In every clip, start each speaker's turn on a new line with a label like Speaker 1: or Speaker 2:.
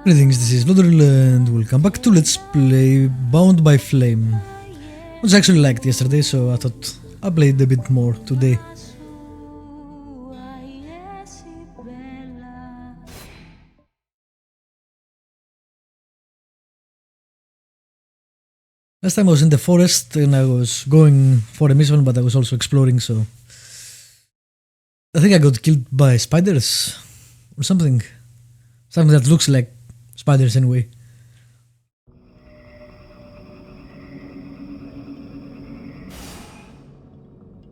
Speaker 1: Greetings, this is Vlodril and welcome back to Let's Play Bound by Flame. I was actually liked yesterday, so I thought I played a bit more today. Last time I was in the forest and I was going for a mission, but I was also exploring, so I think I got killed by spiders or something. Something that looks like spiders anyway.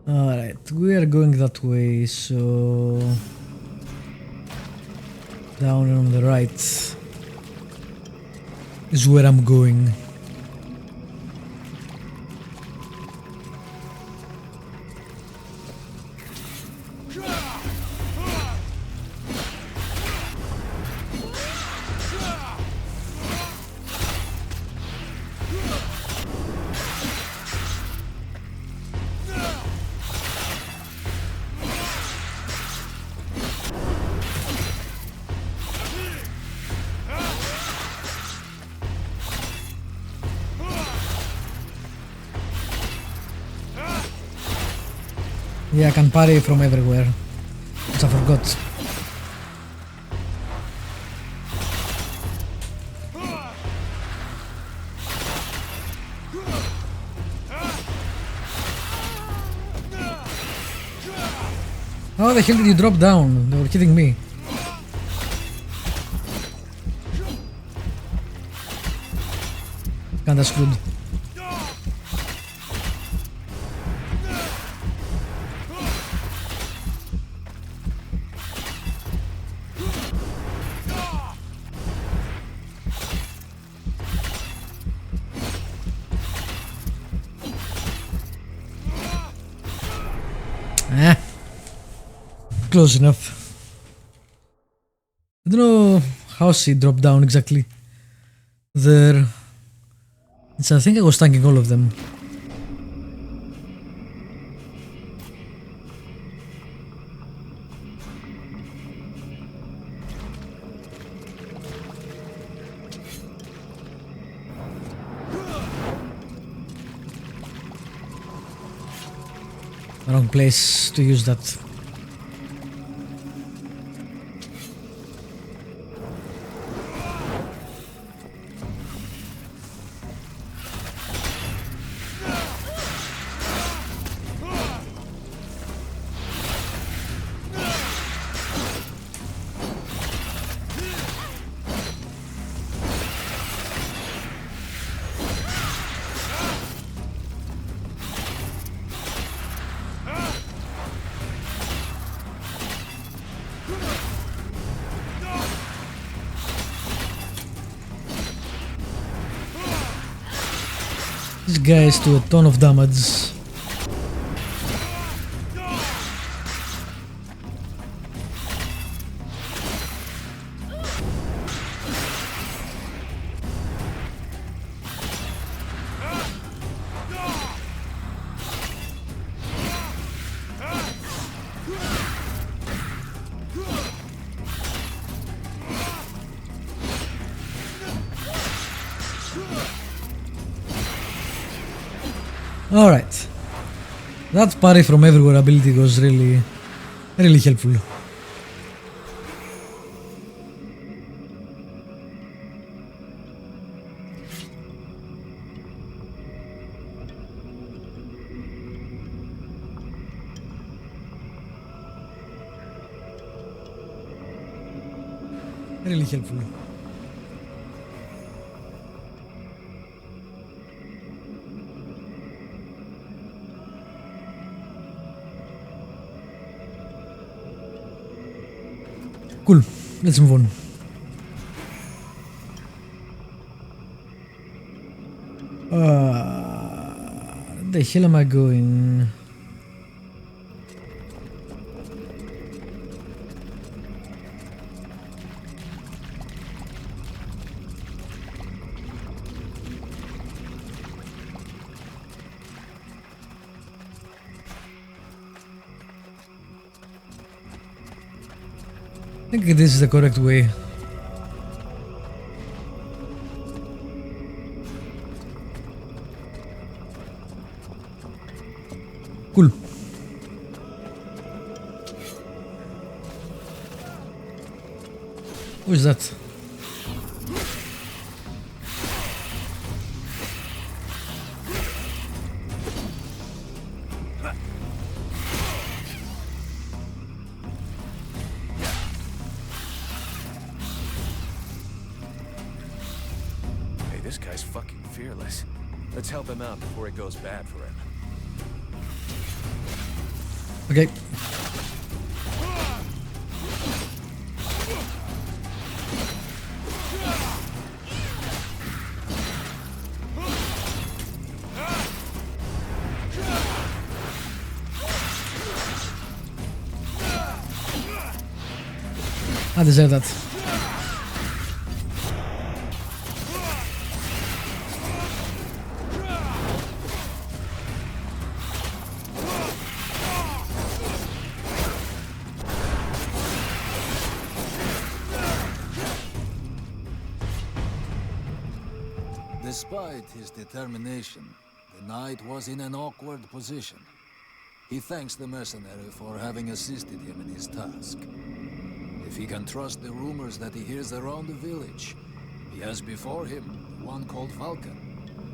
Speaker 1: Alright, we are going that way, so down on the right is where I'm going. Yeah, I can parry from everywhere, which I forgot. How the hell did you drop down? They were hitting me. Kinda screwed. Close enough. I don't know how she dropped down exactly. There. I think I was tanking all of them. Wrong place to use that. These guys do a ton of damage. Alright, that parry from everywhere ability was really helpful. Really helpful. Cool, let's move on. Where the hell am I going? I think this is the correct way. Who is that?
Speaker 2: Hey, this guy's fucking fearless. Let's help him out before it goes bad for him.
Speaker 1: Okay. I deserve that.
Speaker 3: Despite his determination, the knight was in an awkward position. He thanks the mercenary for having assisted him in his task. If he can trust the rumors that he hears around the village, he has before him one called Vulcan.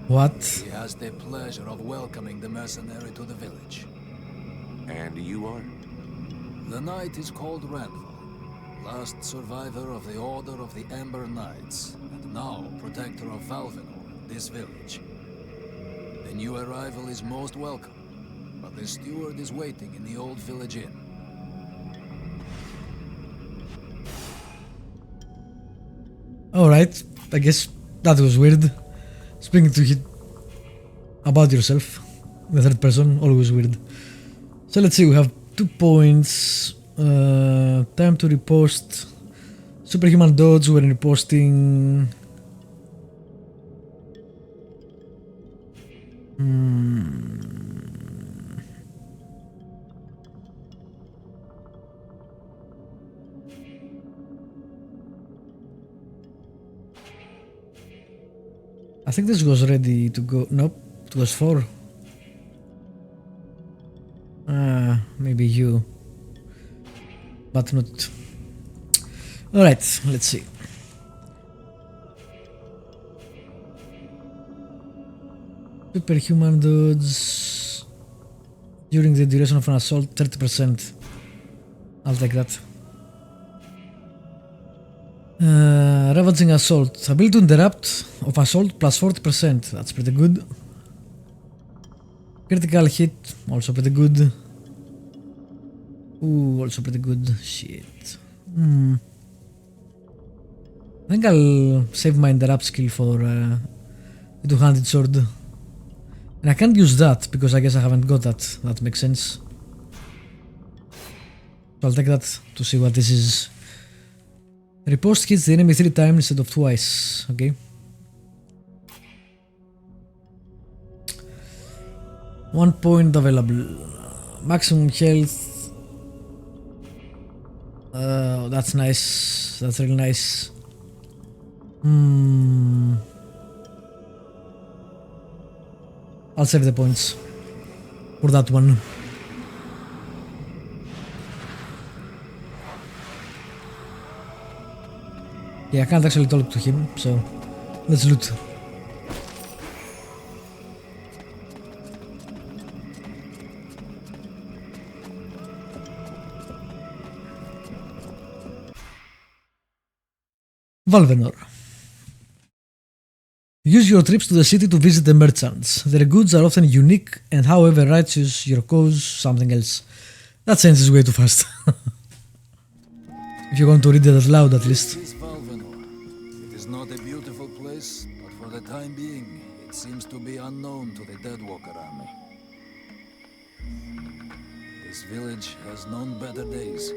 Speaker 1: What?
Speaker 3: He has the pleasure of welcoming the mercenary to the village.
Speaker 2: And you are?
Speaker 3: The knight is called Randall, last survivor of the Order of the Ember Knights, and now protector of Valvenor, this village. The new arrival is most welcome, but the steward is waiting in the old village inn.
Speaker 1: Alright, I guess that was weird. Speaking to him about yourself, the third person, always weird. So let's see, we have 2 points. Time to repost. Superhuman dodge when reposting. I think this was ready to go. Nope, it was 4. Maybe you. But not. Alright, let's see. Superhuman dodge during the duration of an assault, 30%. I'll take that. Ravaging assault. Ability to interrupt of assault plus 40%. That's pretty good. Critical hit, also pretty good. Ooh, also pretty good. Shit. I think I'll save my interrupt skill for the two-handed sword. And I can't use that because I guess I haven't got that. That makes sense. So I'll take that to see what this is. Riposte hits the enemy 3 times instead of twice. Okay. One point available. Maximum health. That's nice. That's really nice. I'll save the points for that one. Yeah, I can't actually talk to him, so let's loot. Valvenor. Use your trips to the city to visit the merchants. Their goods are often unique, and however righteous your cause, something else. That sentence is way too fast. If you're going to read it out loud, at least.
Speaker 3: This is Valvenor. It is not a beautiful place, but for the time being, it seems to be unknown to the Deadwalker army. This village has known better days.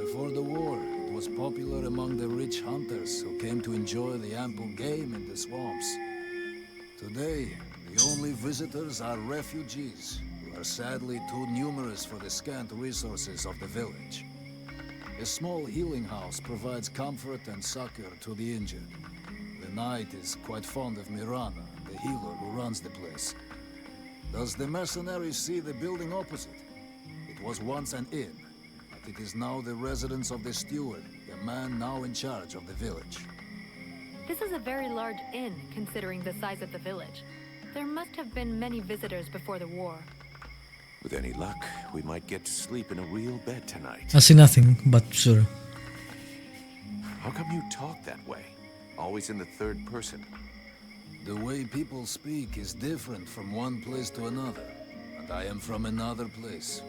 Speaker 3: Before the war, it was popular among the rich hunters who came to enjoy the ample game in the swamps. Today, the only visitors are refugees, who are sadly too numerous for the scant resources of the village. A small healing house provides comfort and succor to the injured. The knight is quite fond of Mirana, the healer who runs the place. Does the mercenary see the building opposite? It was once an inn, but it is now the residence of the steward, the man now in charge of the village.
Speaker 4: This is a very large inn, considering the size of the village. There must have been many visitors before the war.
Speaker 2: With any luck, we might get to sleep in a real bed tonight.
Speaker 1: I see nothing, but sure.
Speaker 2: How come you talk that way? Always in the third person.
Speaker 3: The way people speak is different from one place to another, and I am from another place.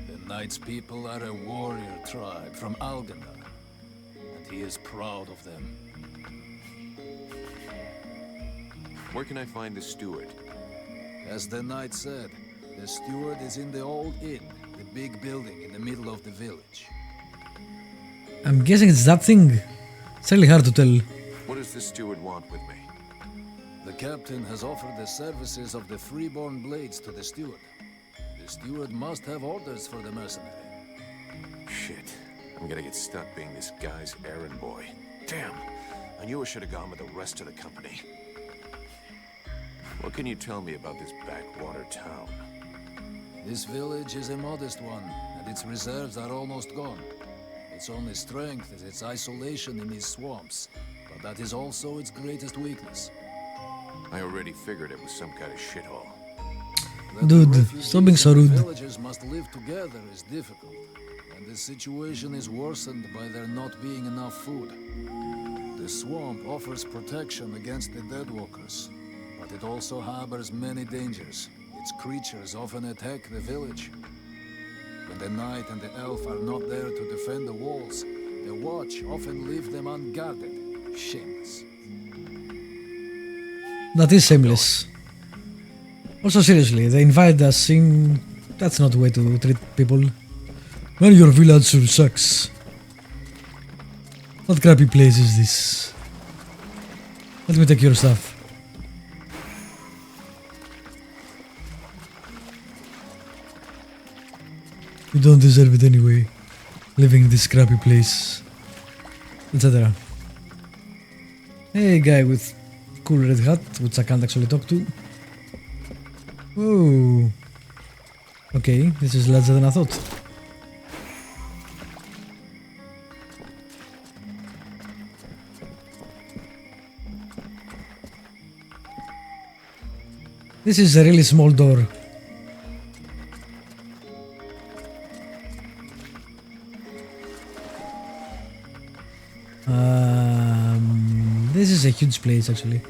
Speaker 3: The Knight's people are a warrior tribe from Algandar, and he is proud of them.
Speaker 2: Where can I find the steward?
Speaker 3: As the Knight said, the steward is in the old inn, the big building in the middle of the village.
Speaker 1: I'm guessing it's that thing. It's really hard to tell.
Speaker 2: What does the steward want with me?
Speaker 3: The captain has offered the services of the freeborn blades to the steward. The steward must have orders for the mercenary.
Speaker 2: Shit. I'm gonna get stuck being this guy's errand boy. Damn. I knew I should have gone with the rest of the company. What can you tell me about this backwater town?
Speaker 3: This village is a modest one, and its reserves are almost gone. Its only strength is its isolation in these swamps, but that is also its greatest weakness.
Speaker 2: I already figured it was some kind of shithole.
Speaker 3: That
Speaker 1: Dude,
Speaker 3: the refugees
Speaker 1: stop being so
Speaker 3: and the
Speaker 1: rude.
Speaker 3: villagers must live together is difficult, and the situation is worsened by there not being enough food. The swamp offers protection against the deadwalkers, but it also harbors many dangers. Its creatures often attack the village. When the knight and the elf are not there to defend the walls, the watch often leave them unguarded. Shameless.
Speaker 1: That is shameless. Also, seriously, they invite us in. That's not the way to treat people. Well, your village sure sucks. What crappy place is this? Let me take your stuff. You don't deserve it anyway. Living in this crappy place. Etc. Hey, guy with cool red hat, which I can't actually talk to. Whoa. Okay, this is larger than I thought. This is a really small door. This is a huge place actually.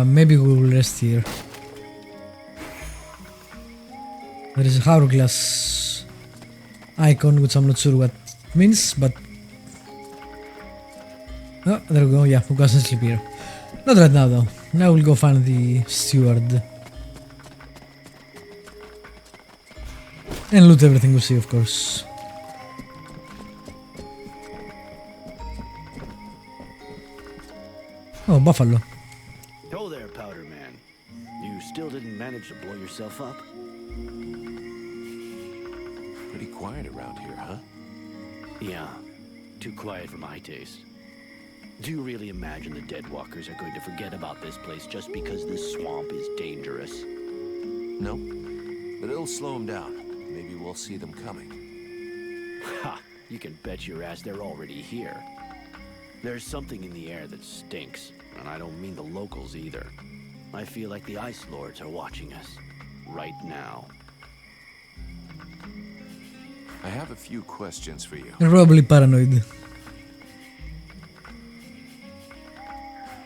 Speaker 1: Maybe we will rest here. There is a hourglass icon, which I'm not sure what it means, but... Oh, there we go, yeah, we can sleep here. Not right now though. Now we'll go find the steward. And loot everything we see, of course. Oh, buffalo.
Speaker 5: Ho there, Powder Man. You still didn't manage to blow yourself up?
Speaker 2: Pretty quiet around here, huh?
Speaker 5: Yeah, too quiet for my taste. Do you really imagine the Deadwalkers are going to forget about this place just because this swamp is dangerous?
Speaker 2: Nope. But it'll slow them down. Maybe we'll see them coming.
Speaker 5: Ha! You can bet your ass they're already here. There's something in the air that stinks, and I don't mean the locals either. I feel like the Ice Lords are watching us. Right now.
Speaker 2: I have a few questions for you.
Speaker 1: You're probably paranoid.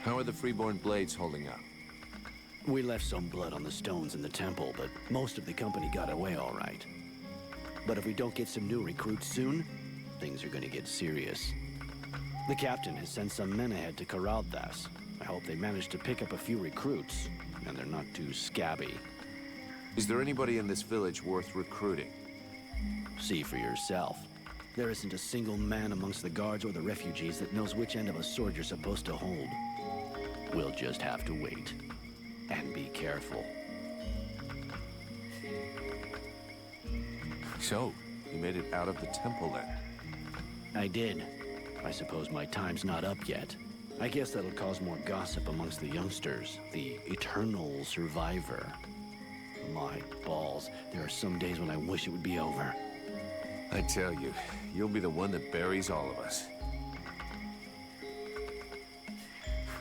Speaker 2: How are the Freeborn Blades holding up?
Speaker 5: We left some blood on the stones in the temple, but most of the company got away all right. But if we don't get some new recruits soon, things are gonna get serious. The captain has sent some men ahead to Karalthas. I hope they manage to pick up a few recruits, and they're not too scabby.
Speaker 2: Is there anybody in this village worth recruiting?
Speaker 5: See for yourself. There isn't a single man amongst the guards or the refugees that knows which end of a sword you're supposed to hold. We'll just have to wait. and be careful.
Speaker 2: So, you made it out of the temple then?
Speaker 5: I did. I suppose my time's not up yet. I guess that'll cause more gossip amongst the youngsters. The eternal survivor. My balls. There are some days when I wish it would be over.
Speaker 2: I tell you, you'll be the one that buries all of us.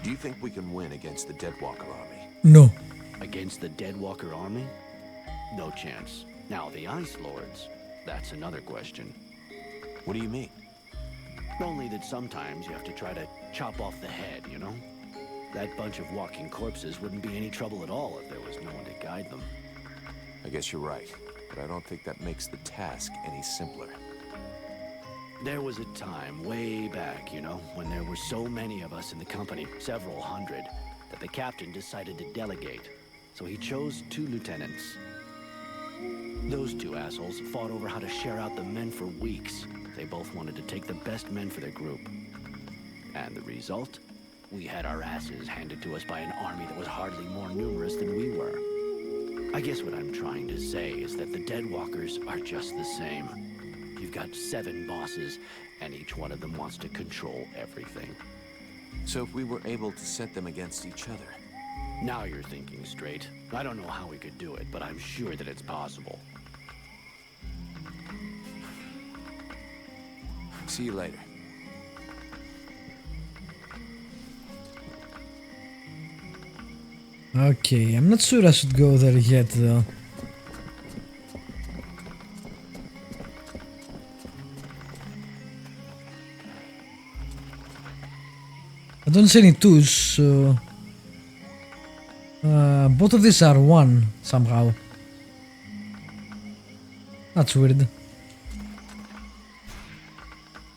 Speaker 2: Do you think we can win against the Deadwalker army?
Speaker 1: No.
Speaker 5: Against the Deadwalker army? No chance. Now, the Ice Lords, that's another question.
Speaker 2: What do you mean?
Speaker 5: Only that sometimes you have to try to chop off the head, you know? That bunch of walking corpses wouldn't be any trouble at all if there was no one to guide them.
Speaker 2: I guess you're right, but I don't think that makes the task any simpler.
Speaker 5: There was a time way back, you know, when there were so many of us in the company, several hundred, that the captain decided to delegate. So he chose 2 lieutenants. Those 2 assholes fought over how to share out the men for weeks. They both wanted to take the best men for their group. And the result? We had our asses handed to us by an army that was hardly more numerous than we were. I guess what I'm trying to say is that the Deadwalkers are just the same. You've got 7 bosses, and each one of them wants to control everything.
Speaker 2: So if we were able to set them against each other...
Speaker 5: Now you're thinking straight. I don't know how we could do it, but I'm sure that it's possible.
Speaker 2: See you later.
Speaker 1: Okay, I'm not sure I should go there yet though. I don't see any 2s, so... both of these are 1 somehow. That's weird.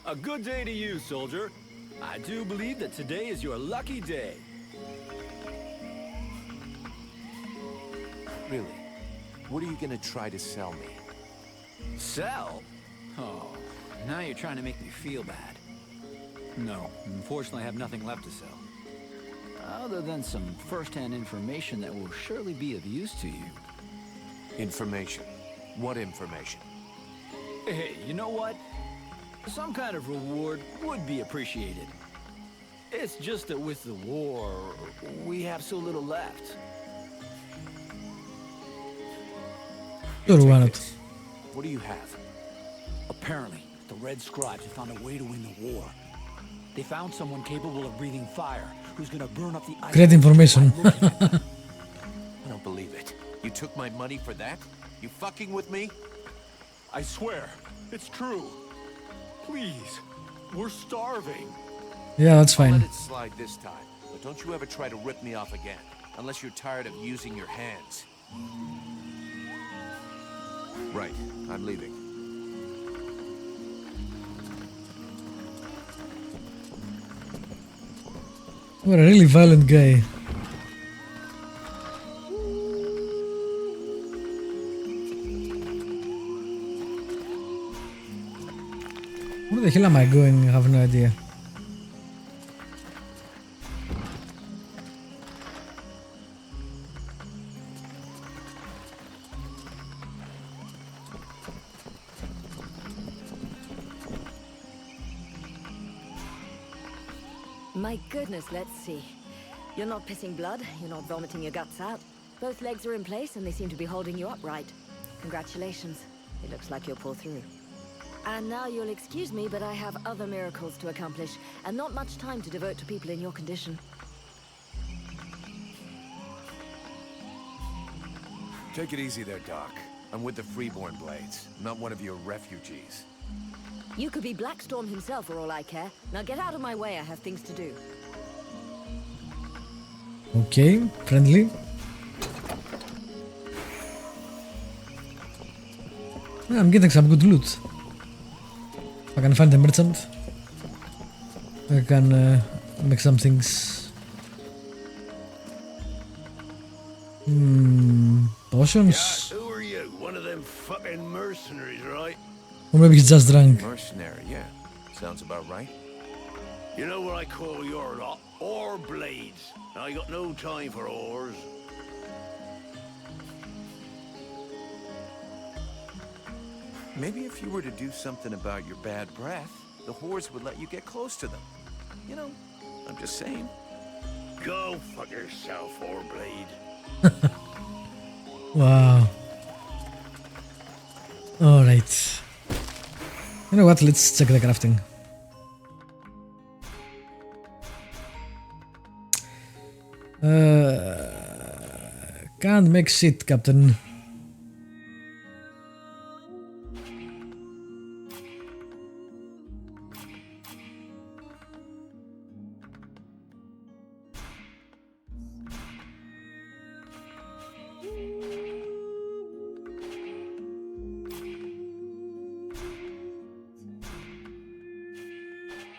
Speaker 6: A good day to you, soldier. I do believe that today is your lucky day.
Speaker 2: Really? What are you gonna try to sell me?
Speaker 6: Sell? Oh, now you're trying to make me feel bad. No, unfortunately I have nothing left to sell. Other than some first-hand information that will surely be of use to you.
Speaker 2: Information? What information?
Speaker 6: Hey, you know what? Some kind of reward would be appreciated. It's just that with the war, we have so little left.
Speaker 1: Sure,
Speaker 2: Take
Speaker 1: why not?
Speaker 2: this. What do you have?
Speaker 6: Apparently, the Red Scribes have found a way to win the war. They found someone capable of breathing fire, who's gonna burn up the ice.
Speaker 1: Great information.
Speaker 2: I don't believe it. You took my money for that? You fucking with me?
Speaker 6: I swear, it's true. Please, we're starving.
Speaker 1: Yeah, that's
Speaker 2: I'll
Speaker 1: fine.
Speaker 2: let it slide this time, but don't you ever try to rip me off again. Unless you're tired of using your hands. Right, I'm leaving.
Speaker 1: What a really violent guy. Where the hell am I going? I have no idea.
Speaker 7: My goodness, let's see. You're not pissing blood, you're not vomiting your guts out. Both legs are in place and they seem to be holding you upright. Congratulations. It looks like you'll pull through. And now you'll excuse me, but I have other miracles to accomplish, and not much time to devote to people in your condition.
Speaker 2: Take it easy there, Doc. I'm with the Freeborn Blades, not one of your refugees.
Speaker 7: You could be Blackstorm himself for all I care. Now get out of my way, I have things to do.
Speaker 1: Okay, friendly. Yeah, I'm getting some good loot. I can find a merchant. I can make some things. Potions?
Speaker 8: Who are you? One of them fucking mercenaries, right?
Speaker 1: Or maybe he's just drunk.
Speaker 2: Mercenary, yeah. Sounds about right.
Speaker 8: You know what I call your lot? Ore blades. I got no time for ores.
Speaker 2: Maybe if you were to do something about your bad breath, the whores would let you get close to them. You know, I'm just saying.
Speaker 8: Go fuck yourself, Warblade.
Speaker 1: Wow. Alright. You know what? Let's check the crafting. Can't make shit, Captain.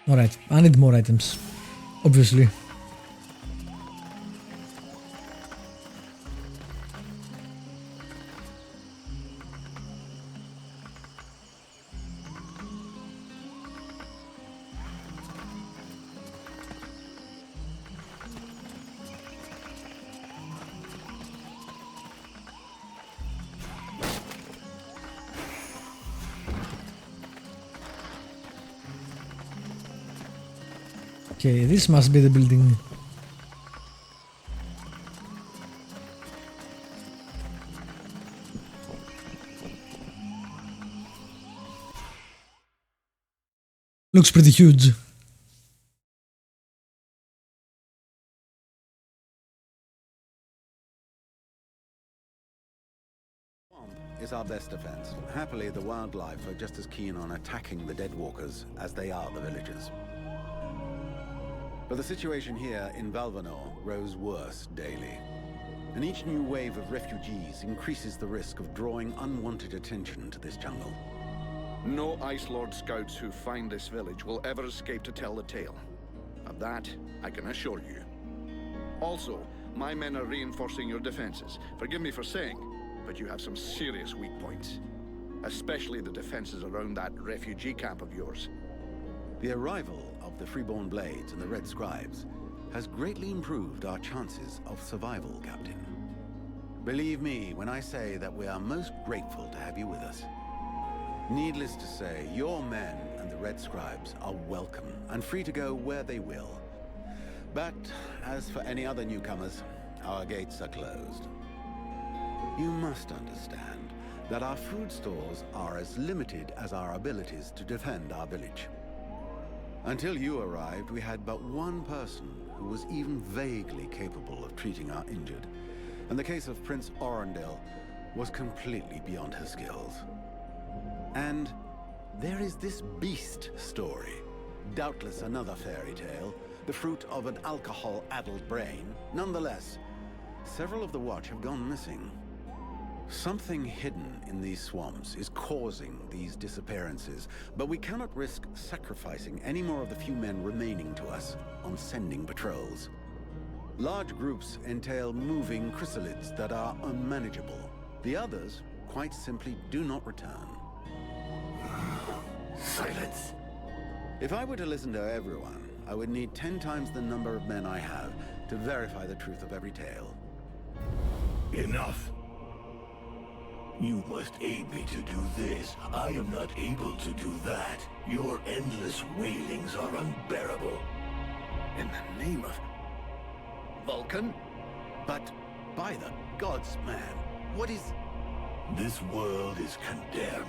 Speaker 1: Alright, I need more items, obviously. Okay, this must be the building. Looks pretty huge.
Speaker 9: Is our best defense. Happily, the wildlife are just as keen on attacking the deadwalkers as they are the villagers. But the situation here in Valvanor grows worse daily. And each new wave of refugees increases the risk of drawing unwanted attention to this jungle.
Speaker 10: No Ice Lord scouts who find this village will ever escape to tell the tale. Of that, I can assure you. Also, my men are reinforcing your defenses. Forgive me for saying, but you have some serious weak points. Especially the defenses around that refugee camp of yours.
Speaker 9: The arrival of the Freeborn Blades and the Red Scribes has greatly improved our chances of survival, Captain. Believe me when I say that we are most grateful to have you with us. Needless to say, your men and the Red Scribes are welcome and free to go where they will. But as for any other newcomers, our gates are closed. You must understand that our food stores are as limited as our abilities to defend our village. Until you arrived, we had but one person who was even vaguely capable of treating our injured. And the case of Prince Orendil was completely beyond her skills. And there is this beast story. Doubtless another fairy tale, the fruit of an alcohol-addled brain. Nonetheless, several of the Watch have gone missing. Something hidden in these swamps is causing these disappearances, but we cannot risk sacrificing any more of the few men remaining to us on sending patrols. Large groups entail moving chrysalids that are unmanageable. The others, quite simply, do not return.
Speaker 8: Silence.
Speaker 9: If I were to listen to everyone, I would need 10 times the number of men I have to verify the truth of every tale.
Speaker 8: Enough. You must aid me to do this. I am not able to do that. Your endless wailings are unbearable.
Speaker 10: In the name of Vulcan?
Speaker 9: But by the gods, man, what is...
Speaker 8: This world is condemned.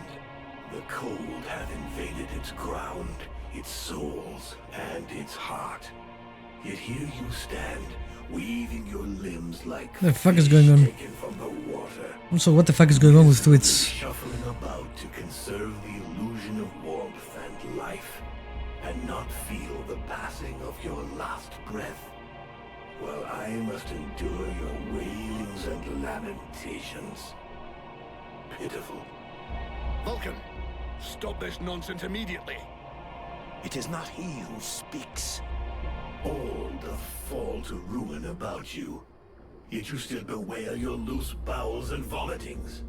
Speaker 8: The cold hath invaded its ground, its souls, and its heart. Yet here you stand, weaving your limbs like
Speaker 1: the fuck is going on?
Speaker 8: taken from the water.
Speaker 1: Also, what the fuck is going on with Twitch?
Speaker 8: Shuffling about to conserve the illusion of warmth and life, and not feel the passing of your last breath, while I must endure your wailings and lamentations. Pitiful.
Speaker 10: Vulcan, stop this nonsense immediately.
Speaker 8: It is not he who speaks. All doth fall to ruin about you, yet you still bewail your loose bowels and vomitings.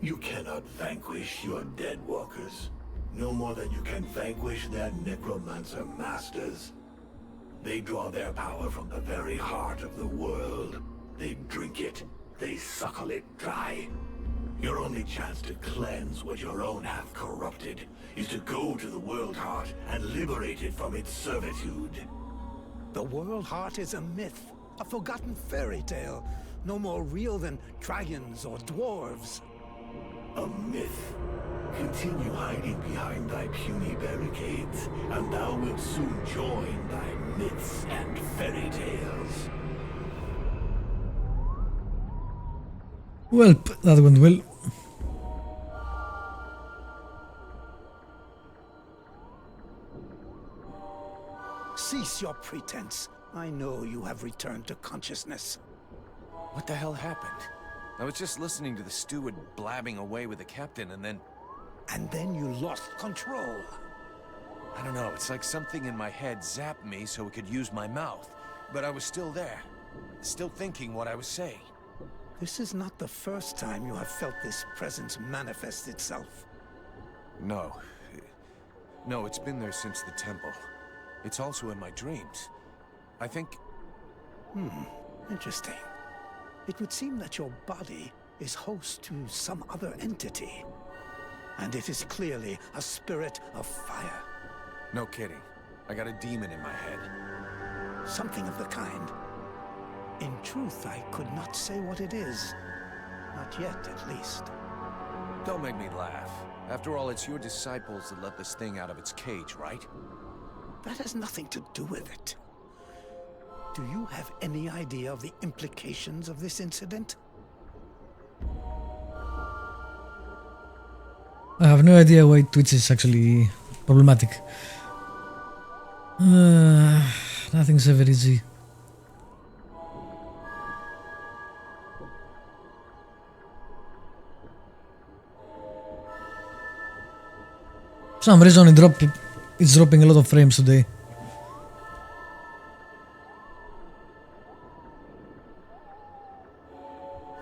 Speaker 8: You cannot vanquish your dead walkers, no more than you can vanquish their necromancer masters. They draw their power from the very heart of the world. They drink it, they suckle it dry. Your only chance to cleanse what your own have corrupted is to go to the World Heart and liberate it from its servitude.
Speaker 11: The World Heart is a myth, a forgotten fairy tale, no more real than dragons or dwarves.
Speaker 8: A myth. Continue hiding behind thy puny barricades, and thou wilt soon join thy myths and fairy tales.
Speaker 1: Well, that went well.
Speaker 11: Cease your pretense. I know you have returned to consciousness.
Speaker 2: What the hell happened? I was just listening to the steward blabbing away with the captain and then...
Speaker 11: And then you lost control.
Speaker 2: I don't know, it's like something in my head zapped me so it could use my mouth. But I was still there. Still thinking what I was saying.
Speaker 11: This is not the first time you have felt this presence manifest itself.
Speaker 2: No. No, it's been there since the temple. It's also in my dreams. I think...
Speaker 11: Interesting. It would seem that your body is host to some other entity. And it is clearly a spirit of fire.
Speaker 2: No kidding. I got a demon in my head.
Speaker 11: Something of the kind. In truth, I could not say what it is. Not yet, at least.
Speaker 2: Don't make me laugh. After all, it's your disciples that let this thing out of its cage, right?
Speaker 11: That has nothing to do with it. Do you have any idea of the implications of this incident?
Speaker 1: I have no idea why Twitch is actually problematic. Nothing's ever easy. For some reason it's dropping a lot of frames today.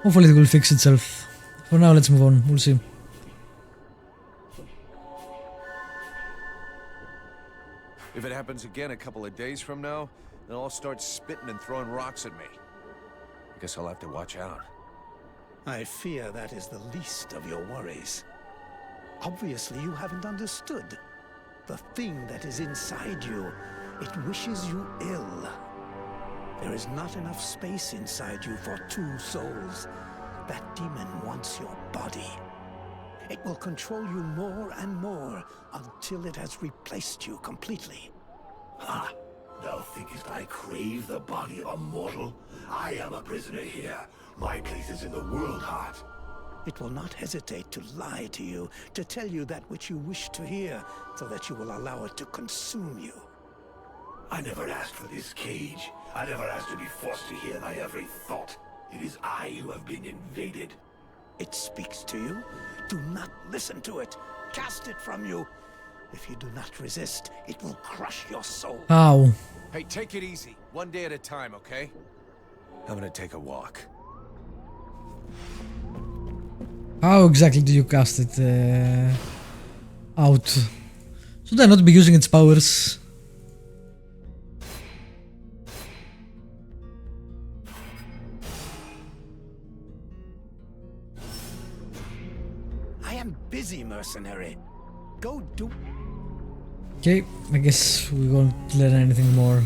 Speaker 1: Hopefully it will fix itself. For now, let's move on. We'll see.
Speaker 2: If it happens again a couple of days from now, then I'll start spitting and throwing rocks at me. I guess I'll have to watch out.
Speaker 11: I fear that is the least of your worries. Obviously, you haven't understood. The thing that is inside you, it wishes you ill. There is not enough space inside you for two souls. That demon wants your body. It will control you more and more until it has replaced you completely.
Speaker 8: Ha! Thou thinkest I crave the body of a mortal? I am a prisoner here. My place is in the World Heart.
Speaker 11: It will not hesitate to lie to you, to tell you that which you wish to hear, so that you will allow it to consume you.
Speaker 8: I never asked for this cage. I never asked to be forced to hear thy every thought. It is I who have been invaded.
Speaker 11: It speaks to you. Do not listen to it. Cast it from you. If you do not resist, it will crush your soul.
Speaker 1: How?
Speaker 2: Hey, take it easy. One day at a time, okay? I'm gonna take a walk.
Speaker 1: How exactly do you cast it out? Should I not be using its powers?
Speaker 11: I am busy, mercenary. Go do...
Speaker 1: Okay, I guess we won't learn anything more.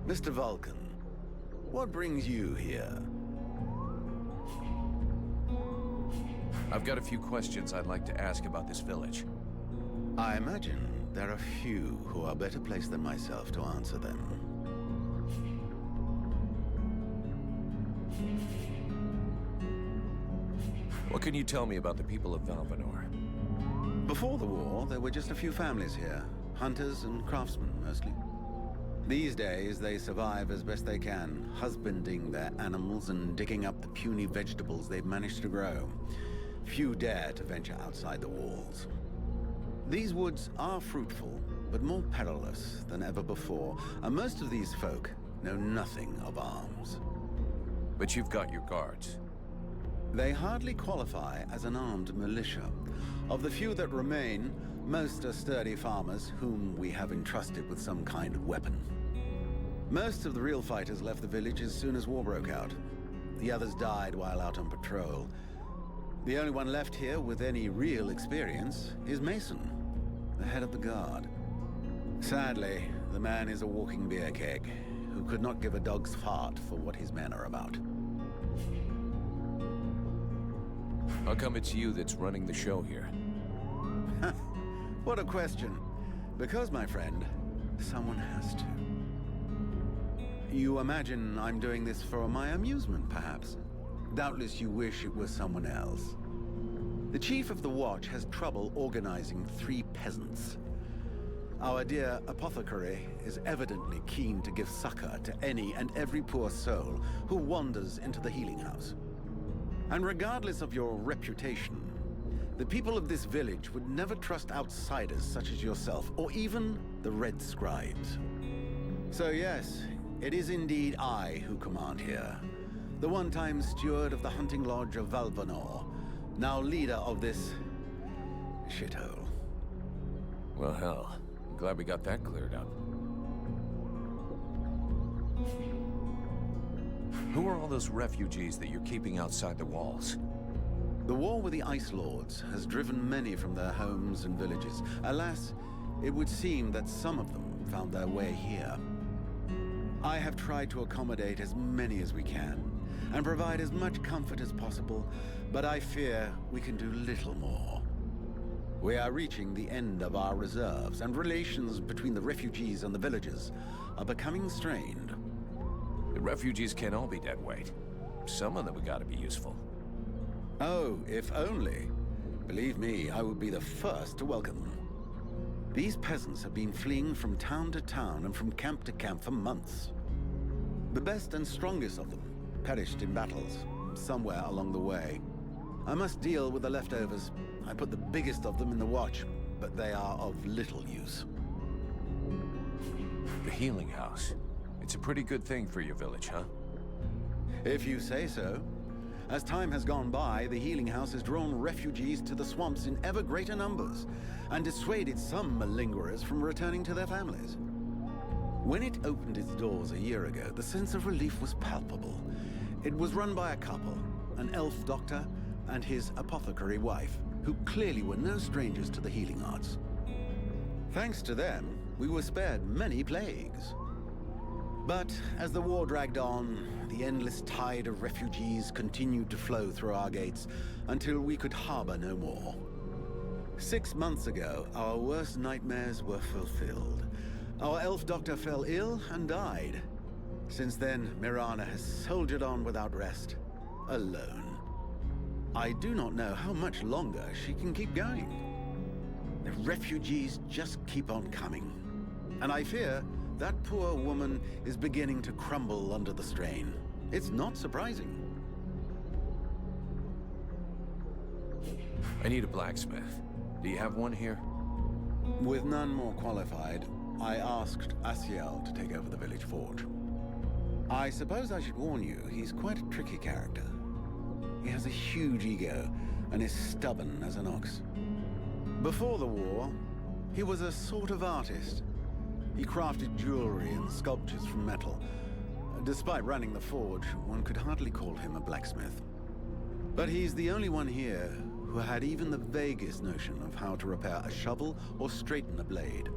Speaker 9: Mr. Vulcan, what brings you here?
Speaker 2: I've got a few questions I'd like to ask about this village.
Speaker 9: I imagine there are few who are better placed than myself to answer them.
Speaker 2: What can you tell me about the people of Valvanor?
Speaker 9: Before the war, there were just a few families here. Hunters and craftsmen, mostly. These days, they survive as best they can, husbanding their animals and digging up the puny vegetables they've managed to grow. Few dare to venture outside the walls. These woods are fruitful, but more perilous than ever before, and most of these folk know nothing of arms.
Speaker 2: But you've got your guards.
Speaker 9: They hardly qualify as an armed militia. Of the few that remain, Most are sturdy farmers whom we have entrusted with some kind of weapon. Most of the real fighters left the village as soon as war broke out. The others died while out on patrol. The only one left here with any real experience is Mason, the head of the guard. Sadly, the man is a walking beer keg, who could not give a dog's fart for what his men are about.
Speaker 2: How come it's you that's running the show here?
Speaker 9: What a question. Because, my friend, someone has to. You imagine I'm doing this for my amusement, perhaps? Doubtless you wish it was someone else. The chief of the watch has trouble organizing 3 peasants. Our dear apothecary is evidently keen to give succor to any and every poor soul who wanders into the healing house. And regardless of your reputation, the people of this village would never trust outsiders such as yourself, or even the Red Scribes. So yes, it is indeed I who command here. The one-time steward of the hunting lodge of Valvanor, now leader of this shithole.
Speaker 2: Well, hell, I'm glad we got that cleared up. Who are all those refugees that you're keeping outside the walls?
Speaker 9: The war with the Ice Lords has driven many from their homes and villages. Alas, it would seem that some of them found their way here. I have tried to accommodate as many as we can, and provide as much comfort as possible, but I fear we can do little more. We are reaching the end of our reserves, and relations between the refugees and the villagers are becoming strained.
Speaker 2: The refugees can't all be dead weight. Some of them have got to be useful.
Speaker 9: Oh, if only. Believe me, I would be the first to welcome them. These peasants have been fleeing from town to town and from camp to camp for months. The best and strongest of them perished in battles, somewhere along the way. I must deal with the leftovers. I put the biggest of them in the watch, but they are of little use.
Speaker 2: The healing house. It's a pretty good thing for your village, huh?
Speaker 9: If you say so. As time has gone by, the healing house has drawn refugees to the swamps in ever greater numbers, and dissuaded some malingerers from returning to their families. When it opened its doors a year ago, the sense of relief was palpable. It was run by a couple, an elf doctor and his apothecary wife, who clearly were no strangers to the healing arts. Thanks to them, we were spared many plagues. But as the war dragged on, the endless tide of refugees continued to flow through our gates until we could harbor no more. 6 months ago, our worst nightmares were fulfilled. Our elf doctor fell ill and died. Since then, Mirana has soldiered on without rest, alone. I do not know how much longer she can keep going. The refugees just keep on coming, and I fear that poor woman is beginning to crumble under the strain. It's not surprising.
Speaker 2: I need a blacksmith. Do you have one here?
Speaker 9: With none more qualified, I asked Asiel to take over the village forge. I suppose I should warn you, he's quite a tricky character. He has a huge ego and is stubborn as an ox. Before the war, he was a sort of artist. He crafted jewelry and sculptures from metal. Despite running the forge, one could hardly call him a blacksmith. But he's the only one here who had even the vaguest notion of how to repair a shovel or straighten a blade.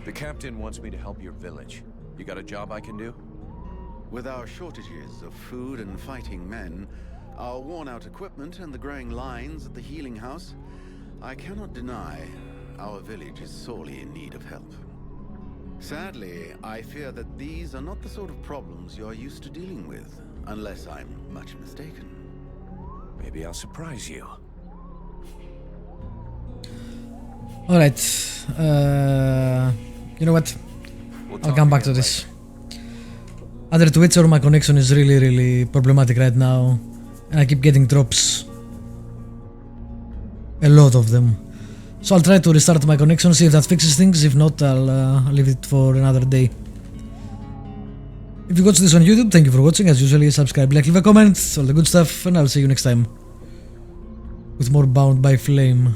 Speaker 2: The captain wants me to help your village. You got a job I can do?
Speaker 9: With our shortages of food and fighting men, our worn-out equipment and the growing lines at the healing house, I cannot deny our village is sorely in need of help. Sadly, I fear that these are not the sort of problems you are used to dealing with, unless I'm much mistaken.
Speaker 2: Maybe I'll surprise you.
Speaker 1: Alright. You know what? I'll come back to this. Either Twitch or my connection is really problematic right now. And I keep getting drops. A lot of them. So I'll try to restart my connection, see if that fixes things. If not, I'll leave it for another day. If you watch this on YouTube, thank you for watching. As usual, subscribe, like, leave a comment, all the good stuff, and I'll see you next time. with more bound by flame.